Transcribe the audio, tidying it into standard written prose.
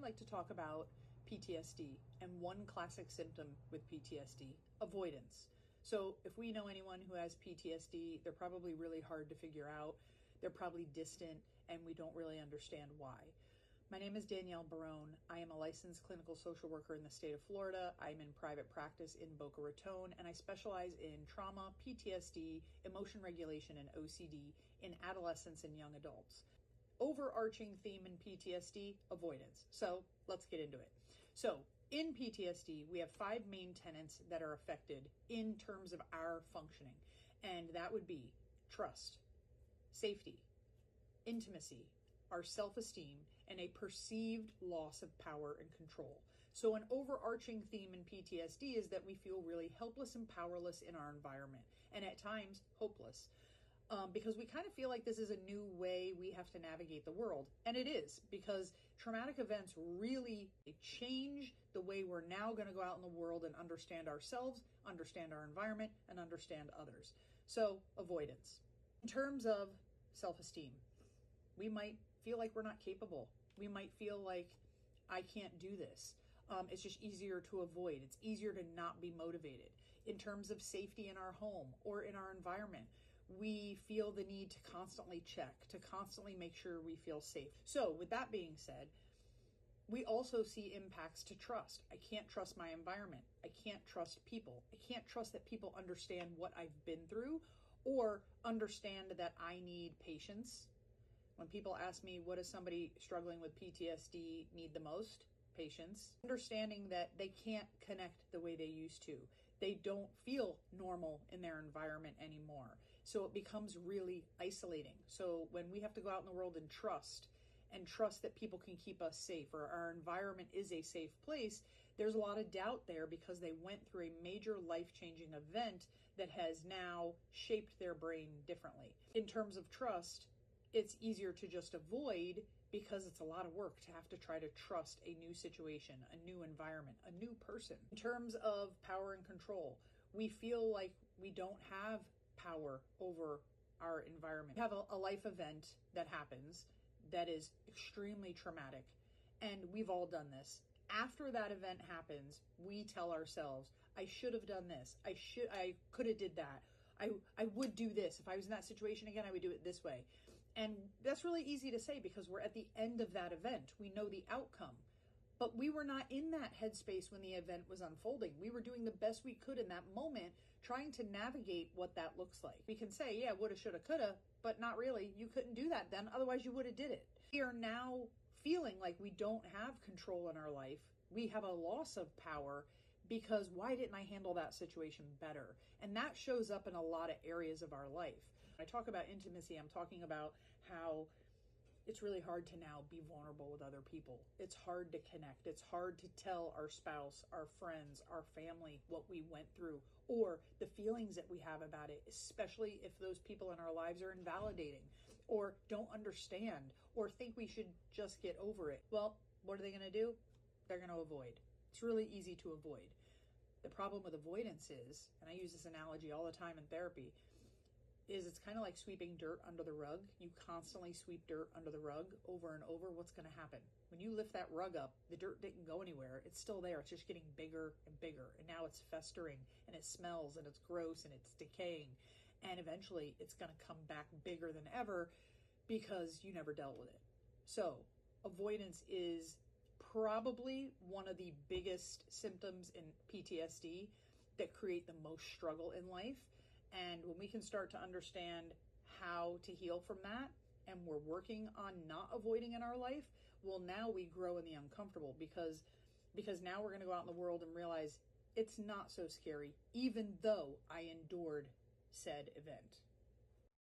like to talk about PTSD and one classic symptom with PTSD, avoidance. So if we know anyone who has PTSD, they're probably really hard to figure out. They're probably distant and we don't really understand why. My name is Danielle Barone. I am a licensed clinical social worker in the state of Florida. I'm in private practice in Boca Raton, and I specialize in trauma, PTSD, emotion regulation, and OCD in adolescents and young adults. Overarching theme in PTSD, avoidance. So let's get into it. So in PTSD, we have 5 main tenets that are affected in terms of our functioning. And that would be trust, safety, intimacy, our self-esteem, and a perceived loss of power and control. So an overarching theme in PTSD is that we feel really helpless and powerless in our environment, and at times hopeless. Because we kind of feel like this is a new way we have to navigate the world. And it is, because traumatic events really change the way we're now going to go out in the world and understand ourselves, understand our environment, and understand others. So, avoidance. In terms of self-esteem, we might feel like we're not capable. We might feel like, I can't do this. It's just easier to avoid. It's easier to not be motivated. In terms of safety in our home or in our environment, we feel the need to constantly check, to constantly make sure we feel safe. So with that being said, we also see impacts to trust. I can't trust my environment. I can't trust people. I can't trust that people understand what I've been through or understand that I need patience. When people ask me, what does somebody struggling with PTSD need the most? Patience. Understanding that they can't connect the way they used to. They don't feel normal in their environment anymore. So it becomes really isolating. So when we have to go out in the world and trust that people can keep us safe, or our environment is a safe place, there's a lot of doubt there because they went through a major life-changing event that has now shaped their brain differently. In terms of trust, it's easier to just avoid because it's a lot of work to have to try to trust a new situation, a new environment, a new person. In terms of power and control, we feel like we don't have power over our environment. We have a life event that happens that is extremely traumatic, and we've all done this. After that event happens, we tell ourselves, I should have done this. I could have did that. I would do this. If I was in that situation again, I would do it this way. And that's really easy to say because we're at the end of that event. We know the outcome. But we were not in that headspace when the event was unfolding. We were doing the best we could in that moment, trying to navigate what that looks like. We can say, yeah, woulda, shoulda, coulda, but not really. You couldn't do that then. Otherwise, you would have did it. We are now feeling like we don't have control in our life. We have a loss of power because why didn't I handle that situation better? And that shows up in a lot of areas of our life. When I talk about intimacy, I'm talking about how it's really hard to now be vulnerable with other people. It's hard to connect. It's hard to tell our spouse, our friends, our family what we went through or the feelings that we have about it, especially if those people in our lives are invalidating or don't understand or think we should just get over it. Well, what are they going to do? They're going to avoid. It's really easy to avoid. The problem with avoidance is, and I use this analogy all the time in therapy, is it's kind of like sweeping dirt under the rug. You constantly sweep dirt under the rug over and over. What's going to happen? When you lift that rug up, the dirt didn't go anywhere. It's still there. It's just getting bigger and bigger. And now it's festering and it smells and it's gross and it's decaying. And eventually it's going to come back bigger than ever because you never dealt with it. So avoidance is probably one of the biggest symptoms in PTSD that create the most struggle in life. And when we can start to understand how to heal from that, and we're working on not avoiding in our life, well, now we grow in the uncomfortable because now we're going to go out in the world and realize it's not so scary, even though I endured said event.